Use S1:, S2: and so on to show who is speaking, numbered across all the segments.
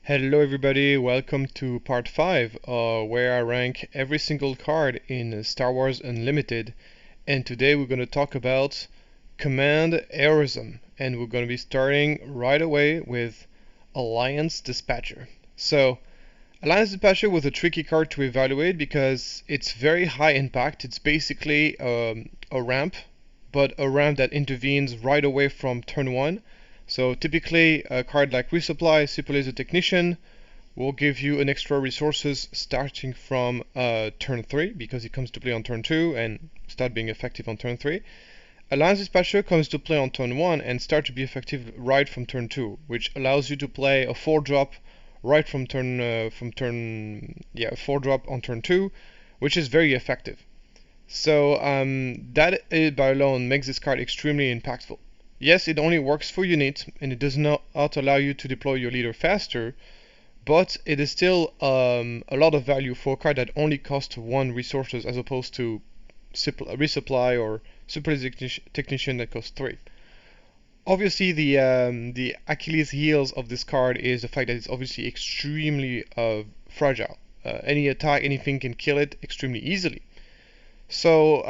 S1: Hello everybody, welcome to part 5 where I rank every single card in Star Wars Unlimited, and today we're going to talk about Command Heroism, and we're going to be starting right away with Alliance Dispatcher. So Alliance Dispatcher was a tricky card to evaluate because it's very high impact. It's basically a ramp, but a ramp that intervenes right away from turn 1. So typically a card like Resupply, Super Laser Technician will give you an extra resources starting from turn 3 because it comes to play on turn 2 and start being effective on turn 3. Alliance Dispatcher comes to play on turn 1 and start to be effective right from turn 2, which allows you to play a 4-drop right from turn 4-drop on turn 2, which is very effective. So that by alone makes this card extremely impactful. Yes, it only works for units and it does not allow you to deploy your leader faster, but it is still a lot of value for a card that only costs 1 resources as opposed to Resupply or Super Technician that costs 3. Obviously, the Achilles heels of this card is the fact that it's obviously extremely fragile. Any attack, anything can kill it extremely easily. So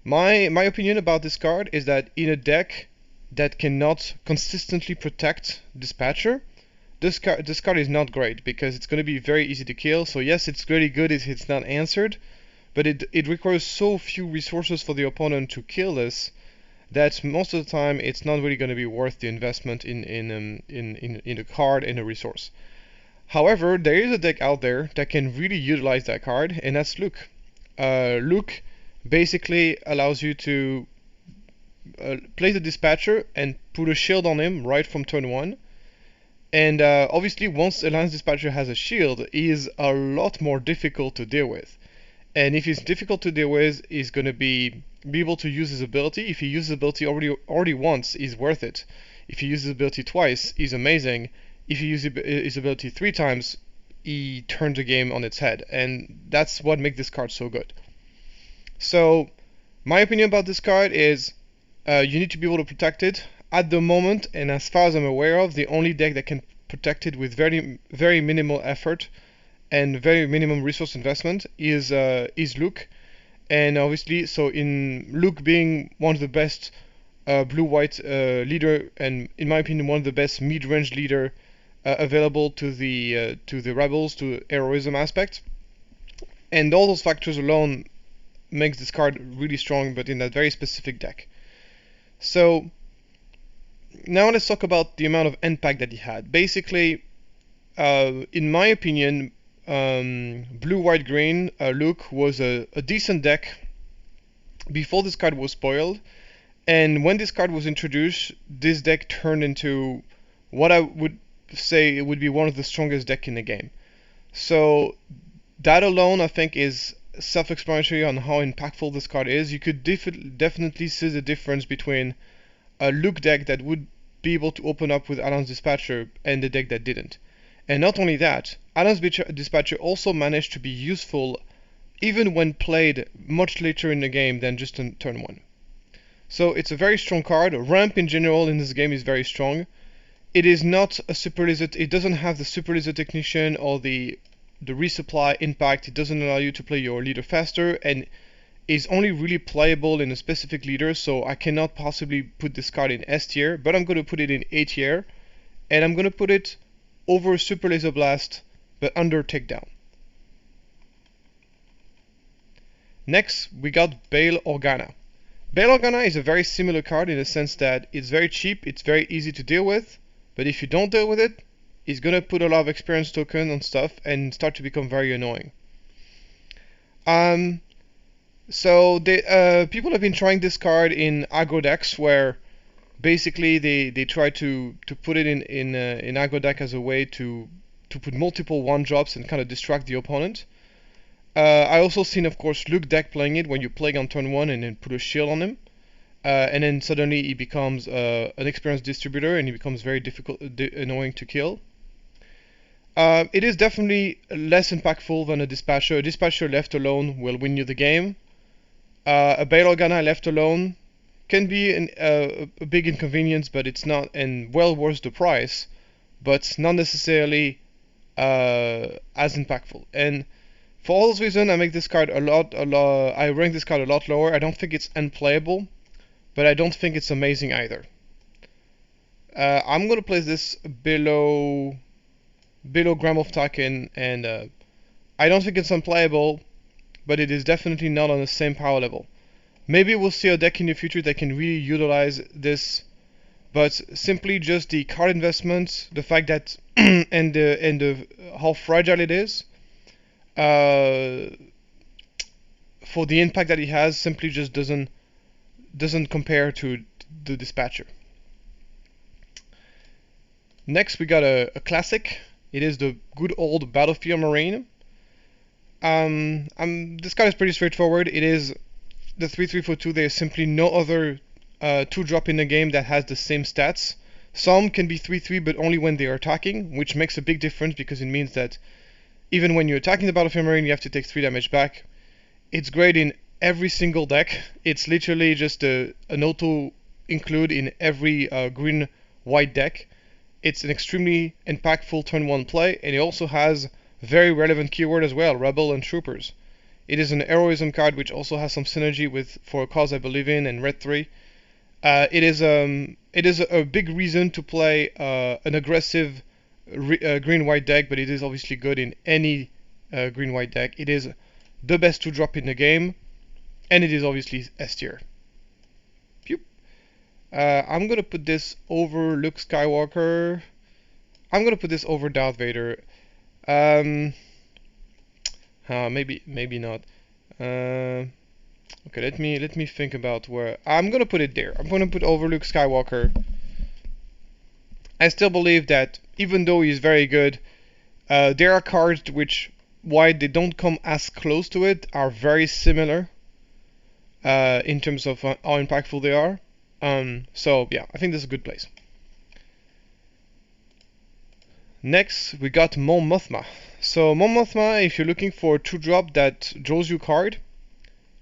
S1: my opinion about this card is that in a deck that cannot consistently protect Dispatcher, this card is not great because it's going to be very easy to kill. So yes, it's really good if it's not answered, but it requires so few resources for the opponent to kill this that most of the time it's not really going to be worth the investment in a card and a resource. However, there is a deck out there that can really utilize that card, and that's Luke. Luke basically allows you to place the Dispatcher and put a shield on him right from turn 1. And obviously once Alliance Dispatcher has a shield, he is a lot more difficult to deal with. And if he's difficult to deal with, he's going to be able to use his ability. If he uses his ability already once, he's worth it. If he uses his ability twice, he's amazing. If he uses his ability 3 times, he turns the game on its head. And that's what makes this card so good. So my opinion about this card is you need to be able to protect it. At the moment, and as far as I'm aware of, the only deck that can protect it with very minimal effort and very minimum resource investment is Luke. And obviously, so in Luke being one of the best blue-white leader, and in my opinion one of the best mid-range leader available to the rebels, to heroism aspect, and all those factors alone makes this card really strong, but in that very specific deck. So now let's talk about the amount of impact that he had. Basically, in my opinion, blue, white, green Luke was a decent deck before this card was spoiled, and when this card was introduced, this deck turned into what I would say it would be one of the strongest decks in the game. So that alone, I think, is self-explanatory on how impactful this card is. You could definitely see the difference between a Luke deck that would be able to open up with Alliance Dispatcher and the deck that didn't. And not only that, Alliance Dispatcher also managed to be useful even when played much later in the game than just on turn 1. So it's a very strong card. Ramp in general in this game is very strong. It is not a Super Laser, it doesn't have the Super Laser Technician or the resupply impact. It doesn't allow you to play your leader faster, and is only really playable in a specific leader, so I cannot possibly put this card in S tier, but I'm going to put it in A tier, and I'm going to put it over Super Laser Blast, but under Takedown. Next, we got Bale Orana. Bale Orana is a very similar card in the sense that it's very cheap, it's very easy to deal with, but if you don't deal with it, it's going to put a lot of experience token on stuff and start to become very annoying. So people have been trying this card in aggro decks where basically they try to put it in aggro deck as a way to put multiple 1-drops and kind of distract the opponent. I also seen, of course, Luke deck playing it when you play on turn 1 and then put a shield on him. And then suddenly he becomes an experience distributor and he becomes very annoying to kill. It is definitely less impactful than a Dispatcher. A Dispatcher left alone will win you the game. A Bale Orana left alone can be a big inconvenience, but it's not, and well worth the price. but not necessarily as impactful. And for all those reasons, I make this card I rank this card a lot lower. I don't think it's unplayable, but I don't think it's amazing either. I'm gonna place this below Gram of Taken, and I don't think it's unplayable, but it is definitely not on the same power level. Maybe we'll see a deck in the future that can really utilize this, but simply just the card investment, the fact that and how fragile it is, for the impact that it has, simply just doesn't compare to the Dispatcher. Next, we got a classic. It is the good old Battlefield Marine. This card is pretty straightforward. It is the 3/3 for 2. There is simply no other 2-drop in the game that has the same stats. Some can be 3/3, but only when they are attacking, which makes a big difference because it means that even when you're attacking the Battlefield Marine, you have to take 3 damage back. It's great in every single deck. It's literally just an auto include in every green-white deck. It's an extremely impactful turn 1 play, and it also has very relevant keyword as well, Rebel and Troopers. It is an Heroism card which also has some synergy with For a Cause I Believe In and Red 3. It is a big reason to play an aggressive green-white deck, but it is obviously good in any green-white deck. It is the best 2-drop in the game, and it is obviously S tier. I'm gonna put this over Luke Skywalker. I'm gonna put this over Darth Vader. Maybe not. Okay, let me think about where I'm gonna put it there. I'm gonna put over Luke Skywalker. I still believe that even though he's very good, there are cards which, while they don't come as close to it, are very similar in terms of how impactful they are. So yeah, I think this is a good place. Next, we got Mothma. So Mothma, if you're looking for a 2-drop that draws you card,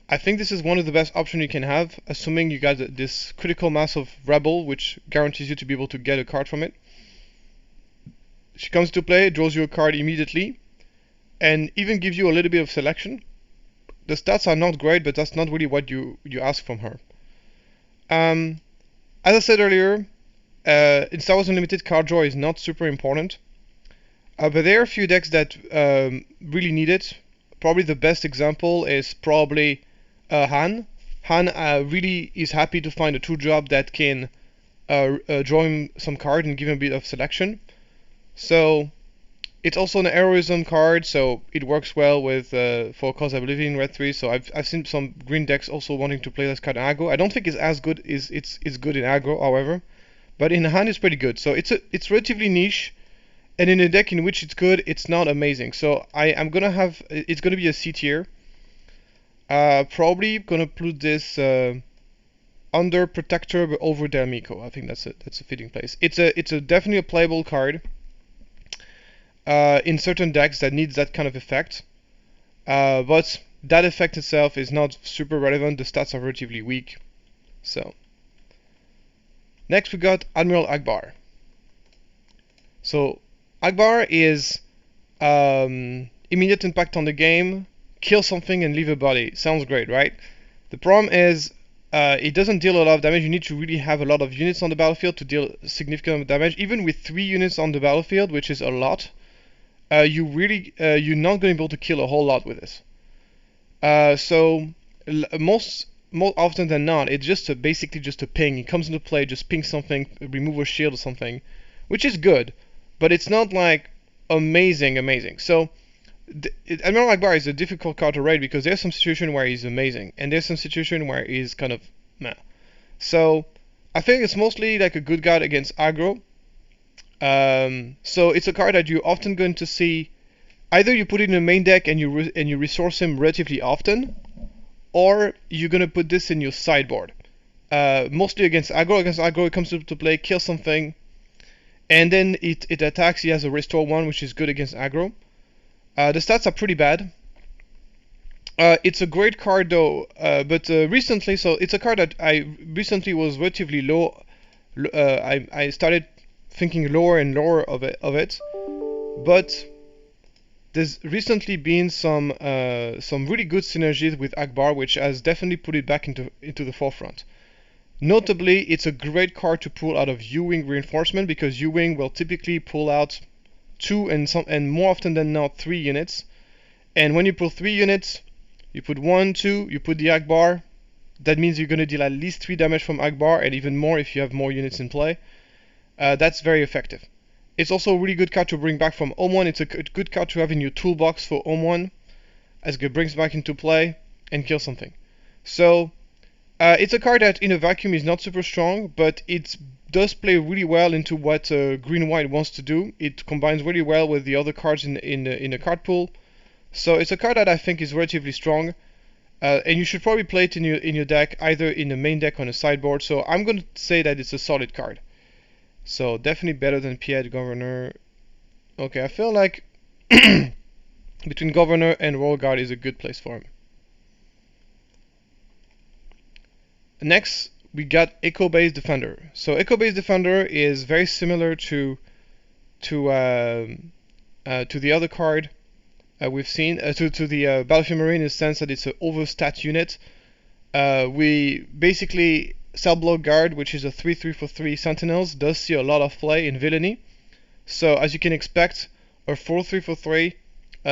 S1: I think this is one of the best options you can have, assuming you got this critical mass of Rebel, which guarantees you to be able to get a card from it. She comes to play, draws you a card immediately, and even gives you a little bit of selection. The stats are not great, but that's not really what you ask from her. As I said earlier, in Star Wars Unlimited, card draw is not super important. But there are a few decks that really need it. Probably the best example is probably Han. Han really is happy to find a 2-drop that can draw him some card and give him a bit of selection. So it's also an Heroism card, so it works well with For a Cause I Believe In Red 3. So I've seen some green decks also wanting to play this card in aggro. I don't think it's as good as it's good in aggro, however, but in hand it's pretty good. So it's relatively niche, and in a deck in which it's good, it's not amazing. So I'm gonna have it's gonna be a C tier. Probably gonna put this under Protector but over Delmico. I think that's a fitting place. It's a definitely a playable card. In certain decks that needs that kind of effect, but that effect itself is not super relevant. The stats are relatively weak. So next we got Admiral Akbar. So Akbar is immediate impact on the game, kill something and leave a body. Sounds great, right? The problem is it doesn't deal a lot of damage. You need to really have a lot of units on the battlefield to deal significant damage. Even with 3 units on the battlefield, which is a lot, you're not going to be able to kill a whole lot with this. So most often than not, it's just basically just a ping. It comes into play, just ping something, remove a shield or something, which is good, but it's not like amazing. So Admiral Akbar is a difficult card to rate because there's some situation where he's amazing, and there's some situation where he's kind of meh. So I think it's mostly like a good card against aggro. So it's a card that you're often going to see. Either you put it in the main deck and you resource him relatively often, or you're gonna put this in your sideboard. Mostly against aggro. Against aggro, it comes to play, kill something, and then it attacks. He has a restore 1, which is good against aggro. The stats are pretty bad. It's a great card though, but recently, so it's a card that I recently was relatively low. I started thinking lower and lower of it. But there's recently been some really good synergies with Akbar, which has definitely put it back into the forefront. Notably, it's a great card to pull out of U-Wing reinforcement, because U-Wing will typically pull out 2 and more often than not 3 units. And when you pull 3 units, you put 1, 2, you put the Akbar. That means you're going to deal at least 3 damage from Akbar, and even more if you have more units in play. That's very effective. It's also a really good card to bring back from Omen. It's a good card to have in your toolbox for Omen, as it brings back into play and kill something. So it's a card that in a vacuum is not super strong, but it does play really well into what green-white wants to do. It combines really well with the other cards in the card pool. So it's a card that I think is relatively strong, and you should probably play it in your deck, either in the main deck or on a sideboard. So I'm going to say that it's a solid card. So definitely better than Pied Governor. Okay, I feel like between Governor and Royal Guard is a good place for him. Next, we got Echo-based Defender. So Echo-based Defender is very similar to the other card we've seen, to the Battlefield Marine, in the sense that it's an overstat unit. We basically Cell Block Guard, which is a 3/3 for 3 Sentinels, does see a lot of play in Villainy. So as you can expect, a 4/3 for 3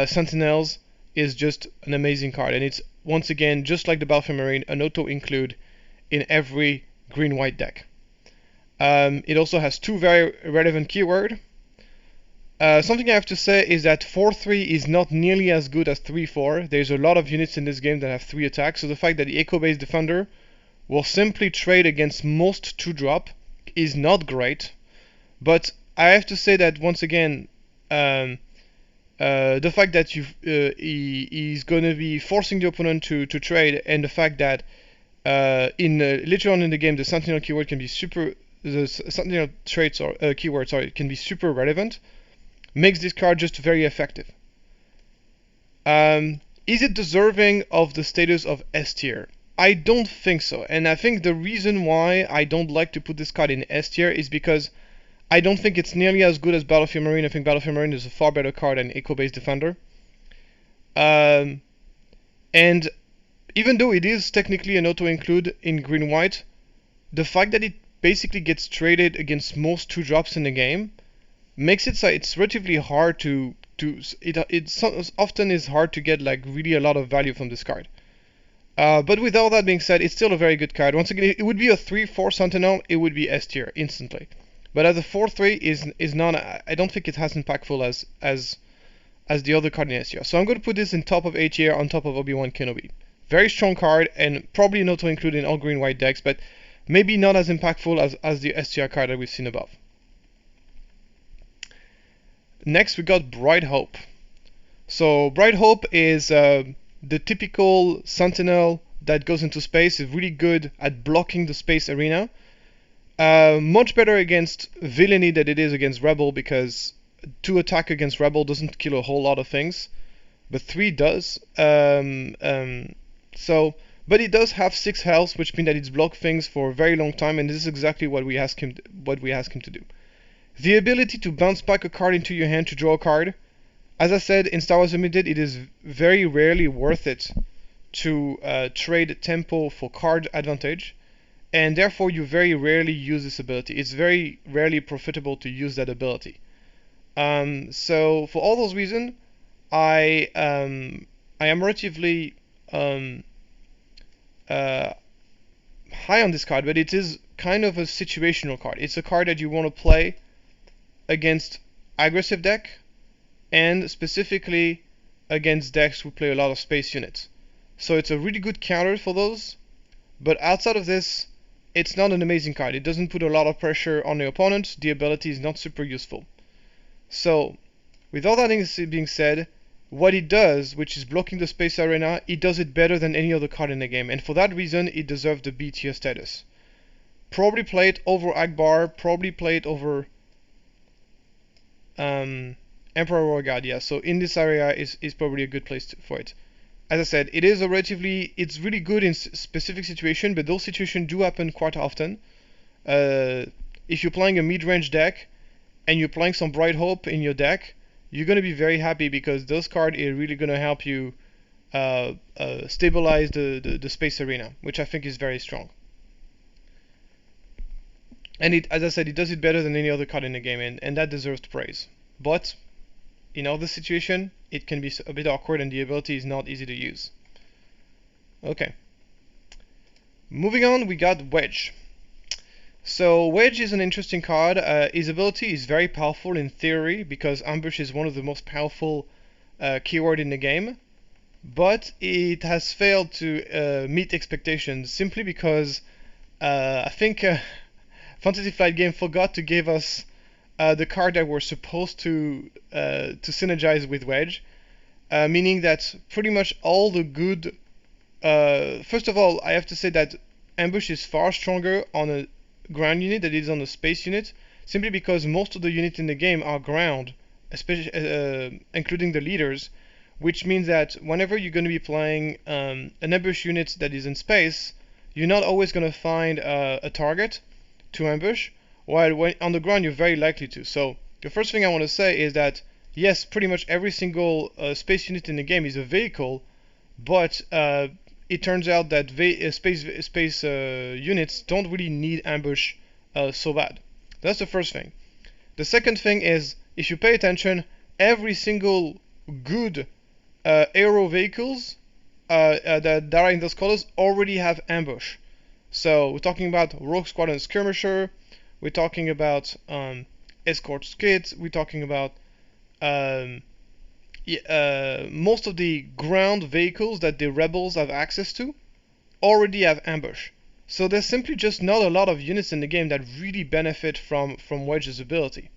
S1: Sentinels is just an amazing card, and it's once again, just like the Battlefield Marine, an auto include in every green-white deck. It also has 2 very relevant keywords. Something I have to say is that 4/3 is not nearly as good as 3/4. There's a lot of units in this game that have 3 attacks, so the fact that the Echo-based Defender will simply trade against most 2-drop is not great. But I have to say that once again, the fact that he's going to be forcing the opponent to trade, and the fact that later on in the game the Sentinel keyword can be the Sentinel traits or keywords can be super relevant, makes this card just very effective. Is it deserving of the status of S tier? I don't think so, and I think the reason why I don't like to put this card in S tier is because I don't think it's nearly as good as Battlefield Marine. I think Battlefield Marine is a far better card than Echo-based Defender. And even though it is technically an auto-include in green-white, the fact that it basically gets traded against most 2-drops in the game makes it so it's relatively hard it often is hard to get like really a lot of value from this card. But with all that being said, it's still a very good card. Once again, it would be a 3/4 Sentinel, it would be S tier instantly. But as a 4/3 is not, I don't think it's as impactful as the other card in S tier. So I'm going to put this in top of A tier on top of Obi-Wan Kenobi. Very strong card, and probably not to include in all green-white decks, but maybe not as impactful as the S tier card that we've seen above. Next, we got Bright Hope. So Bright Hope is the typical Sentinel that goes into space, is really good at blocking the space arena. Much better against Villainy than it is against Rebel, because 2 attack against Rebel doesn't kill a whole lot of things, but 3 does. But it does have 6 health, which means that it's blocked things for a very long time, and this is exactly what we ask him to do. The ability to bounce back a card into your hand to draw a card. As I said, in Star Wars Limited, it is very rarely worth it to trade tempo for card advantage, and therefore you very rarely use this ability. It's very rarely profitable to use that ability. So for all those reasons, I am relatively high on this card, but it is kind of a situational card. It's a card that you want to play against aggressive deck, and specifically against decks who play a lot of space units. So it's a really good counter for those, but outside of this, it's not an amazing card. It doesn't put a lot of pressure on the opponent. The ability is not super useful. So, with all that being said, what it does, which is blocking the space arena, it does it better than any other card in the game, and for that reason, it deserves the B tier status. Probably play it over Akbar, probably play it over Emperor Royal Guard, yeah. So in this area is probably a good place for it. As I said, it's really good in specific situations, but those situations do happen quite often. If you're playing a mid-range deck, and you're playing some Bright Hope in your deck, you're going to be very happy because those cards are really going to help you stabilize the space arena, which I think is very strong. And it, as I said, it does it better than any other card in the game, and that deserves praise. But in other situation, it can be a bit awkward, and the ability is not easy to use. Okay. Moving on, we got Wedge. So Wedge is an interesting card. His ability is very powerful in theory because ambush is one of the most powerful keyword in the game, but it has failed to meet expectations simply because I think Fantasy Flight Game forgot to give us the card that we're supposed to synergize with Wedge, meaning that pretty much all the good. First of all, I have to say that ambush is far stronger on a ground unit than it is on a space unit, simply because most of the units in the game are ground, especially including the leaders, which means that whenever you're going to be playing an ambush unit that is in space, you're not always going to find a target to ambush, while when on the ground you're very likely to. So the first thing I want to say is that yes, pretty much every single space unit in the game is a vehicle, but it turns out that space units don't really need ambush so bad. That's the first thing. The second thing is, if you pay attention, every single good aero vehicles that are in those colors already have ambush. So we're talking about Rogue Squadron Skirmisher, we're talking about Escort Skids, we're talking about most of the ground vehicles that the rebels have access to already have ambush. So there's simply just not a lot of units in the game that really benefit from Wedge's ability.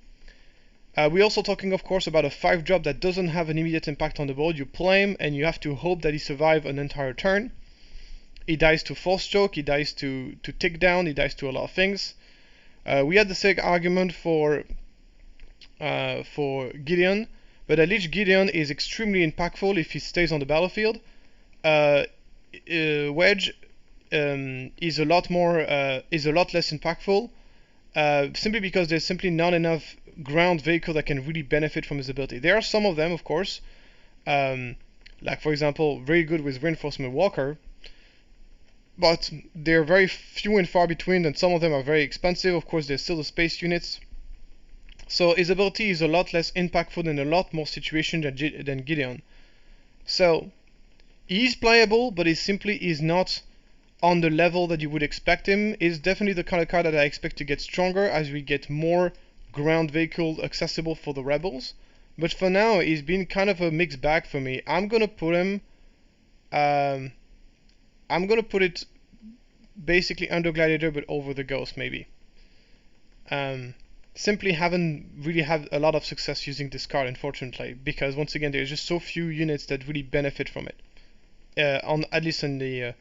S1: We're also talking, of course, about a 5-drop that doesn't have an immediate impact on the board. You play him and you have to hope that he survives an entire turn. He dies to Force Choke, he dies to Tick Down, he dies to a lot of things. We had the same argument for Gideon, but at least Gideon is extremely impactful if he stays on the battlefield. Wedge is a lot less impactful, simply because there's simply not enough ground vehicle that can really benefit from his ability. There are some of them, of course, like for example, very good with Reinforcement Walker, but they're very few and far between, and some of them are very expensive. Of course, there's still the space units. So his ability is a lot less impactful in a lot more situations than Gideon. So he's playable, but he simply is not on the level that you would expect him. Is definitely the kind of card that I expect to get stronger as we get more ground vehicles accessible for the rebels. But for now, he's been kind of a mixed bag for me. I'm gonna put him. I'm gonna put it basically under Gladiator, but over the Ghost maybe. Simply haven't really had a lot of success using this card, unfortunately, because once again there's just so few units that really benefit from it. At least on the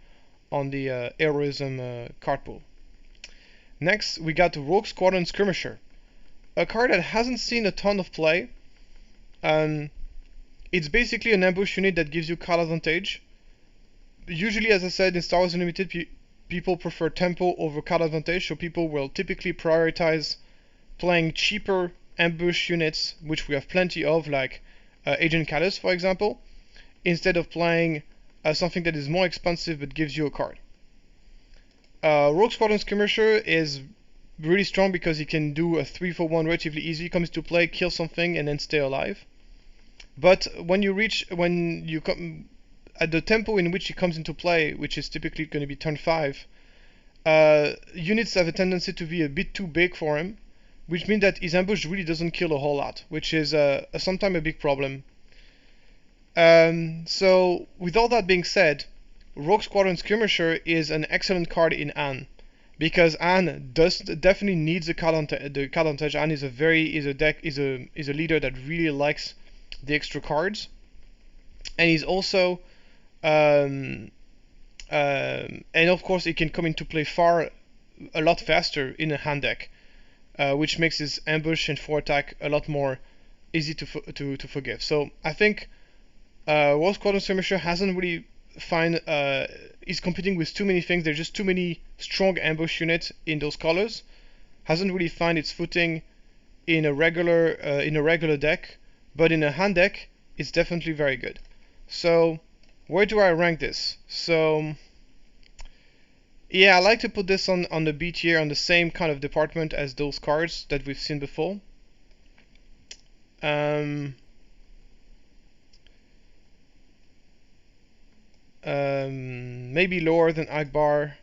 S1: Heroism card pool. Next, we got the Rogue Squadron Skirmisher, a card that hasn't seen a ton of play. It's basically an ambush unit that gives you card advantage. Usually, as I said, in Star Wars Unlimited, people prefer tempo over card advantage, so people will typically prioritize playing cheaper ambush units, which we have plenty of, like Agent Callus, for example, instead of playing something that is more expensive but gives you a card. Rogue Squadron Skirmisher is really strong because he can do a 3-for-1 relatively easy. He comes to play, kill something, and then stay alive. But when you come at the tempo in which he comes into play, which is typically going to be turn 5, units have a tendency to be a bit too big for him, which means that his ambush really doesn't kill a whole lot, which is sometimes a big problem. So with all that being said, Rogue Squadron Skirmisher is an excellent card in Anne, because Anne definitely needs the card advantage. Anne is a leader that really likes the extra cards, and he's also and of course it can come into play a lot faster in a hand deck, which makes his ambush and 4 attack a lot more easy to forgive. So I think Rogue Squadron Skirmisher hasn't really he's competing with too many things. There's just too many strong ambush units in those colors. Hasn't really found its footing in a regular deck, but in a hand deck, it's definitely very good. So where do I rank this? So yeah, I like to put this on the B tier, on the same kind of department as those cards that we've seen before. Maybe lower than Akbar.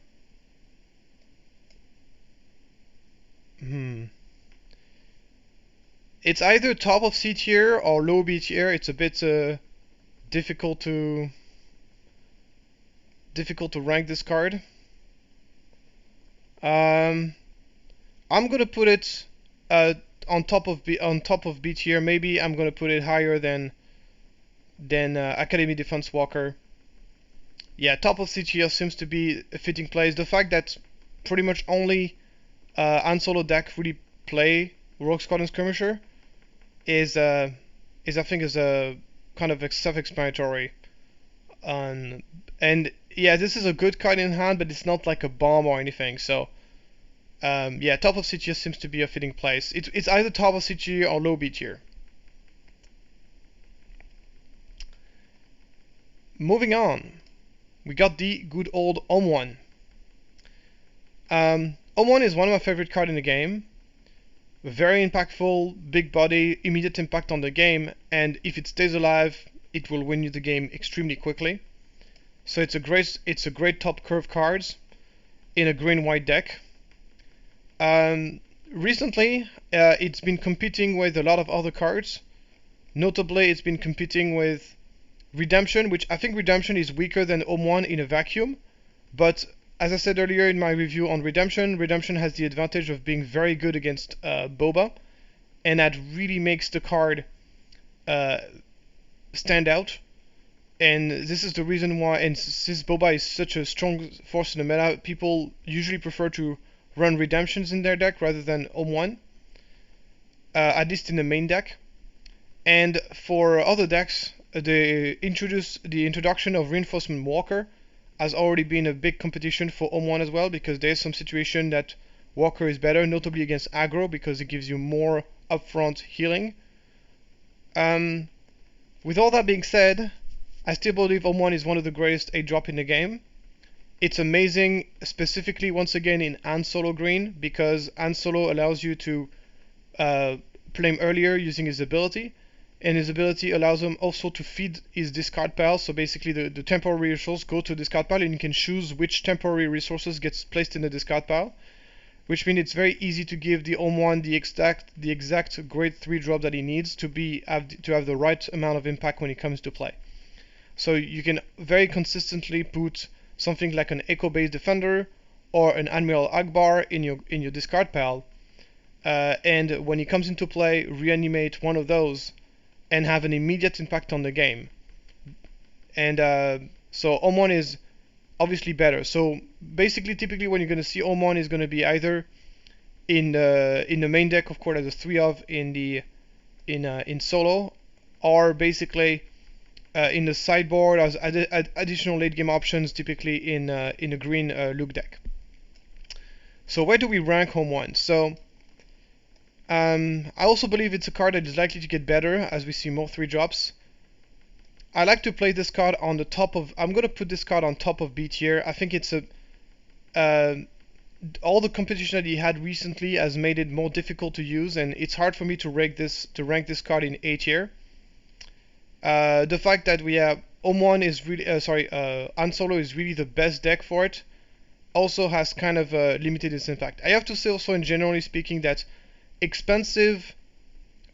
S1: It's either top of C tier or low B tier. It's a bit difficult to rank this card. I'm gonna put it on top of B tier. Maybe I'm gonna put it higher than Academy Defense Walker. Yeah, top of C tier seems to be a fitting place. The fact that pretty much only Han Solo deck really play Rogue Squadron Skirmisher is I think is a kind of self-explanatory. And yeah, this is a good card in hand, but it's not like a bomb or anything. So yeah, top of C tier seems to be a fitting place. It's either top of C tier or low B tier. Moving on, we got the good old Omen. Omen is one of my favorite cards in the game. Very impactful, big body, immediate impact on the game, and if it stays alive, it will win you the game extremely quickly. So it's a great top curve card in a green-white deck. Recently, it's been competing with a lot of other cards. Notably, it's been competing with Redemption, which I think Redemption is weaker than Omen in a vacuum, but as I said earlier in my review on Redemption, Redemption has the advantage of being very good against Boba, and that really makes the card stand out. And this is the reason why, and since Boba is such a strong force in the meta, people usually prefer to run Redemptions in their deck rather than Omen, at least in the main deck. And for other decks, the introduction of Reinforcement Walker has already been a big competition for Omen as well, because there's some situation that Walker is better, notably against aggro, because it gives you more upfront healing. With all that being said, I still believe Omen is one of the greatest 8-drop in the game. It's amazing, specifically once again in Han Solo green, because Han Solo allows you to play him earlier using his ability, and his ability allows him also to feed his discard pile. So basically the temporary resources go to the discard pile, and you can choose which temporary resources gets placed in the discard pile, which means it's very easy to give the Omen the exact grade 3 drop that he needs to have the right amount of impact when it comes to play. So you can very consistently put something like an Echo-based Defender or an Admiral Akbar in your discard pile, and when he comes into play, reanimate one of those and have an immediate impact on the game. And so Omen is obviously better. So basically, typically when you're going to see Omen is going to be either in the main deck, of course, as a 3-of in solo, or basically in the sideboard as additional late game options, typically in a green Luke deck. So where do we rank Omen? So I also believe it's a card that is likely to get better as we see more 3-drops. I like to play this card on the top of. I'm gonna put this card on top of B tier. I think it's all the competition that he had recently has made it more difficult to use, and it's hard for me to rank this card in A tier. The fact that we have Omen is really Han Solo is really the best deck for it also has kind of limited its impact. I have to say also, in generally speaking, that expensive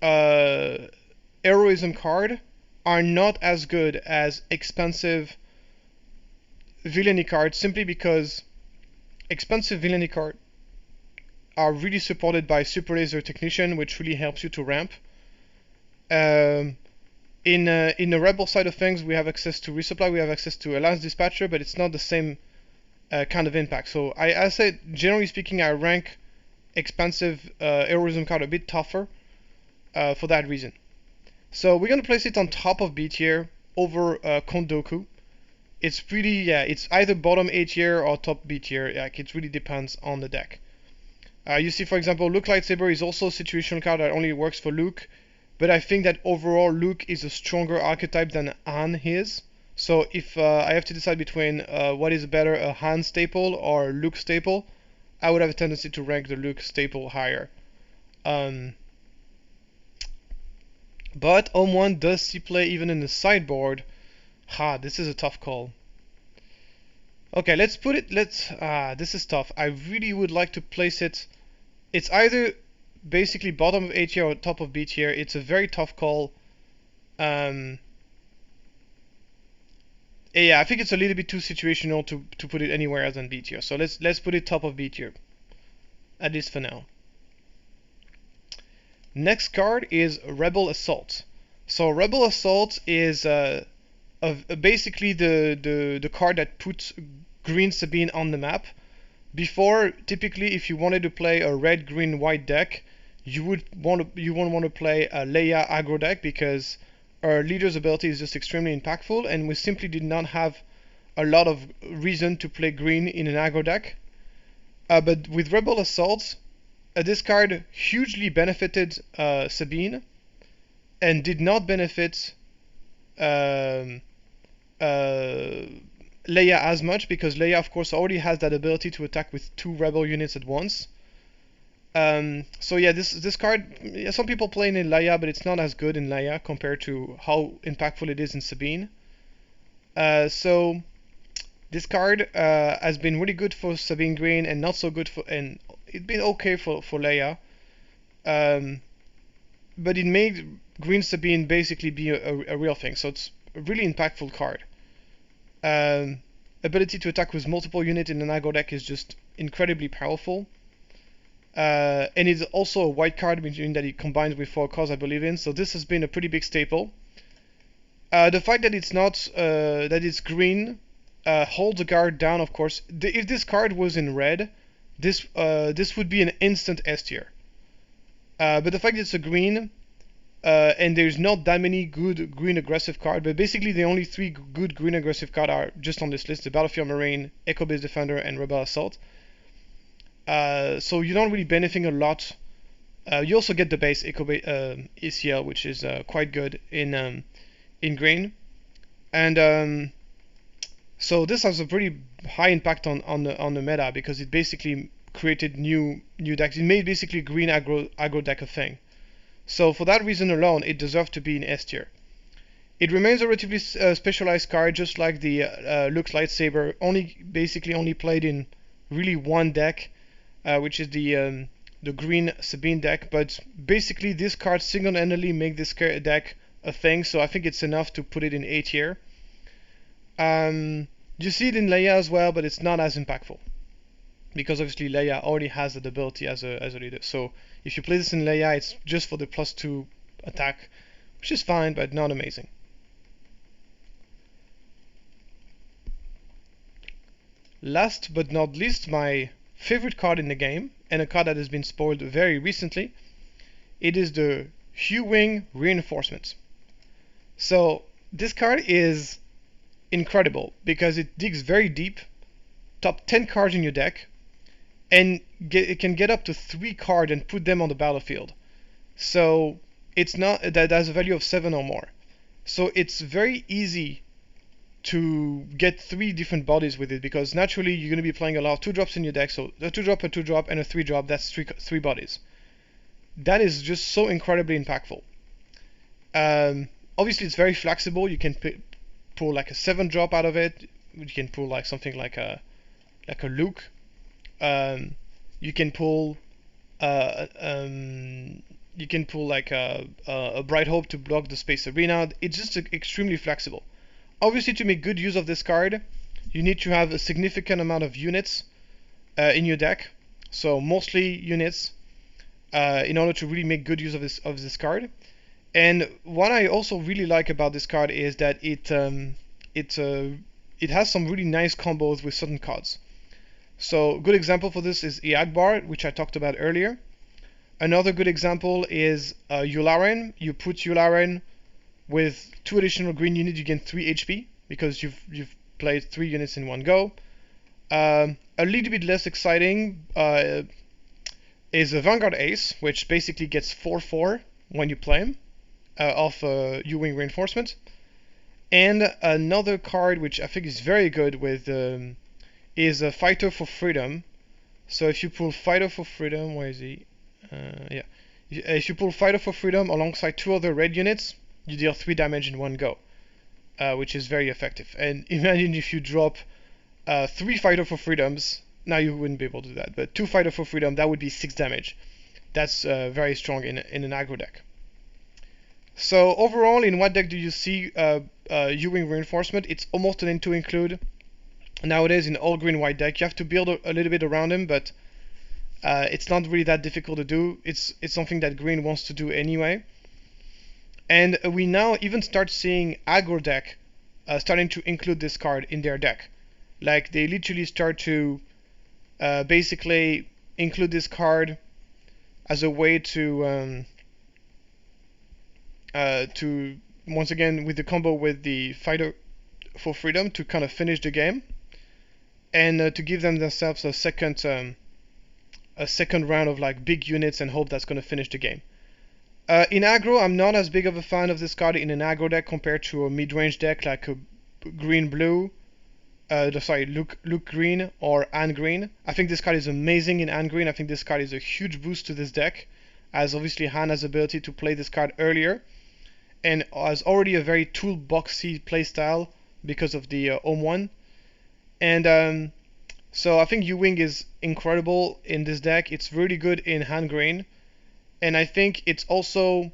S1: Heroism card are not as good as expensive villainy cards, simply because expensive villainy cards are really supported by Super Laser Technician, which really helps you to ramp. In the Rebel side of things, we have access to Resupply, we have access to Alliance Dispatcher, but it's not the same kind of impact. So I say, generally speaking, I rank expensive Heroism card a bit tougher for that reason. So we're going to place it on top of B tier over Count Dooku. It's pretty, yeah, it's either bottom A tier or top B tier. Like, it really depends on the deck. You see, for example, Luke Lightsaber is also a situational card that only works for Luke, but I think that overall Luke is a stronger archetype than Han is. So if I have to decide between what is better, a Han staple or Luke staple, I would have a tendency to rank the Luke staple higher. But Omen does see play even in the sideboard. This is a tough call. Okay, let's put it, this is tough. I really would like to place it. It's either basically bottom of A tier or top of B tier. It's a very tough call. Yeah, I think it's a little bit too situational to put it anywhere else than B tier. So let's put it top of B tier, at least for now. Next card is Rebel Assault. So Rebel Assault is basically the card that puts green Sabine on the map. Before, typically, if you wanted to play a red, green, white deck, you won't want to play a Leia aggro deck because our leader's ability is just extremely impactful, and we simply did not have a lot of reason to play green in an aggro deck. But with Rebel Assault, this card hugely benefited Sabine and did not benefit Leia as much, because Leia, of course, already has that ability to attack with 2 rebel units at once. So yeah, this card, some people play in Leia, but it's not as good in Leia compared to how impactful it is in Sabine. So this card has been really good for Sabine Green and not so good for, and it's been okay for Leia. But it made Green Sabine basically be a real thing. So it's a really impactful card. Ability to attack with multiple units in an aggro deck is just incredibly powerful. And it's also a white card, meaning that it combines with 4 cards I believe in. So this has been a pretty big staple. The fact that it's not that it's green holds the card down, of course. If this card was in red, this would be an instant S tier. But the fact that it's a green, and there's not that many good green aggressive cards, but basically the only 3 good green aggressive cards are just on this list: the Battlefield Marine, Echo Base Defender, and Rebel Assault. So you're not really benefiting a lot. You also get the base ECL, which is quite good in green, and so this has a pretty high impact on the meta, because it basically created new decks. It made basically green aggro deck a thing. So for that reason alone, it deserves to be in S tier. It remains a relatively specialized card, just like the Luke's Lightsaber, basically only played in really one deck, which is the green Sabine deck. But basically this card single-handedly make this deck a thing, so I think it's enough to put it in A tier. You see it in Leia as well, but it's not as impactful, because obviously Leia already has that ability as a leader. So if you play this in Leia, it's just for the +2 attack, which is fine, but not amazing. Last but not least, my favorite card in the game, and a card that has been spoiled very recently, it is the Hugh-Wing Reinforcement. So this card is incredible because it digs very deep, top 10 cards in your deck, and it can get up to 3 cards and put them on the battlefield. So it's not that has a value of 7 or more. So it's very easy to get 3 different bodies with it, because naturally you're going to be playing a lot of 2-drops in your deck. So a 2-drop, a 2-drop, and a 3-drop, that's 3 bodies. That is just so incredibly impactful. Obviously it's very flexible. You can pull like a 7-drop out of it. You can pull like something like a Luke. You can pull like a Bright Hope to block the Space Arena. It's just extremely flexible. Obviously, to make good use of this card, you need to have a significant amount of units in your deck. So mostly units in order to really make good use of this card. And what I also really like about this card is that it has some really nice combos with certain cards. So a good example for this is Akbar, which I talked about earlier. Another good example is Yularen. You put Yularen with 2 additional green units, you gain 3 HP because you've played 3 units in one go. A little bit less exciting, is a Vanguard Ace, which basically gets 4/4 when you play him, off U-Wing Reinforcement. And another card which I think is very good with is a Fighter for Freedom. So if you pull Fighter for Freedom, where is he? Yeah. If you pull Fighter for Freedom alongside 2 other red units, you deal 3 damage in one go, which is very effective. And imagine if you drop 3 Fighter for Freedoms. Now you wouldn't be able to do that, but 2 Fighter for Freedom, that would be 6 damage. That's very strong in an aggro deck. So overall, in what deck do you see U-Wing Reinforcement? It's almost an into include nowadays in all green white deck. You have to build a little bit around him, but it's not really that difficult to do. It's something that green wants to do anyway. And we now even start seeing aggro deck starting to include this card in their deck. Like they literally start to basically include this card as a way to once again with the combo with the Fighter for Freedom to kind of finish the game, and to give themselves a second round of like big units and hope that's going to finish the game. In aggro, I'm not as big of a fan of this card in an aggro deck compared to a mid-range deck like a green-blue, Luke Green or Anne Green. I think this card is amazing in Anne Green. I think this card is a huge boost to this deck, as obviously Han has the ability to play this card earlier, and has already a very toolboxy playstyle because of the Omen. And so I think U-Wing is incredible in this deck. It's really good in Han Green, and I think it's also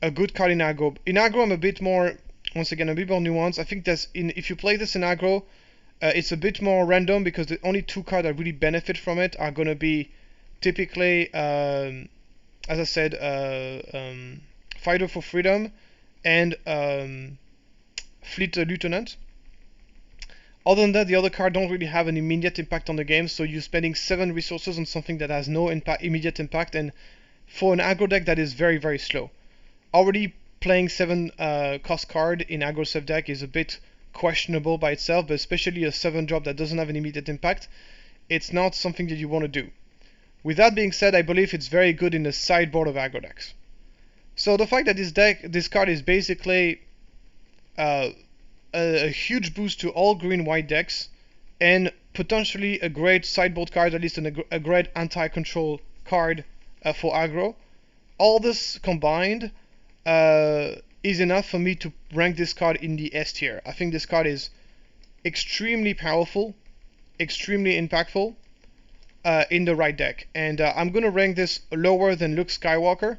S1: a good card in aggro. In aggro, I'm a bit more, once again, a bit more nuanced. I think if you play this in aggro, it's a bit more random because the only 2 cards that really benefit from it are going to be typically, as I said, Fighter for Freedom and Fleet Lieutenant. Other than that, the other cards don't really have an immediate impact on the game, so you're spending 7 resources on something that has no immediate impact, and for an aggro deck that is very, very slow. Already playing 7 cost card in aggro sub deck is a bit questionable by itself, but especially a 7 drop that doesn't have an immediate impact, it's not something that you want to do. With that being said, I believe it's very good in the sideboard of aggro decks. So the fact that this card is basically a huge boost to all green-white decks, and potentially a great sideboard card, at least a great anti-control card for aggro. All this combined is enough for me to rank this card in the S tier. I think this card is extremely powerful, extremely impactful in the right deck. And I'm going to rank this lower than Luke Skywalker,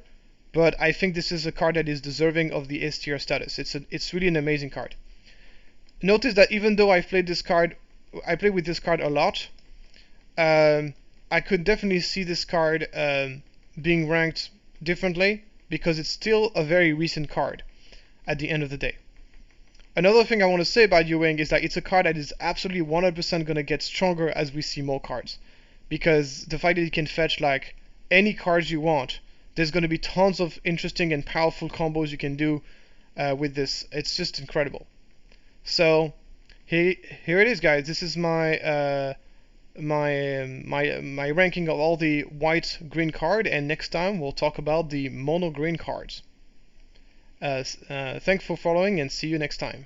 S1: but I think this is a card that is deserving of the S tier status. It's really an amazing card. Notice that even though I played with this card a lot, I could definitely see this card being ranked differently because it's still a very recent card at the end of the day. Another thing I want to say about U-Wing is that it's a card that is absolutely 100% going to get stronger as we see more cards, because the fact that you can fetch like any cards you want, there's going to be tons of interesting and powerful combos you can do with this. It's just incredible. So here it is, guys. This is my my ranking of all the white green card, and next time we'll talk about the mono green cards. Thanks for following, and see you next time.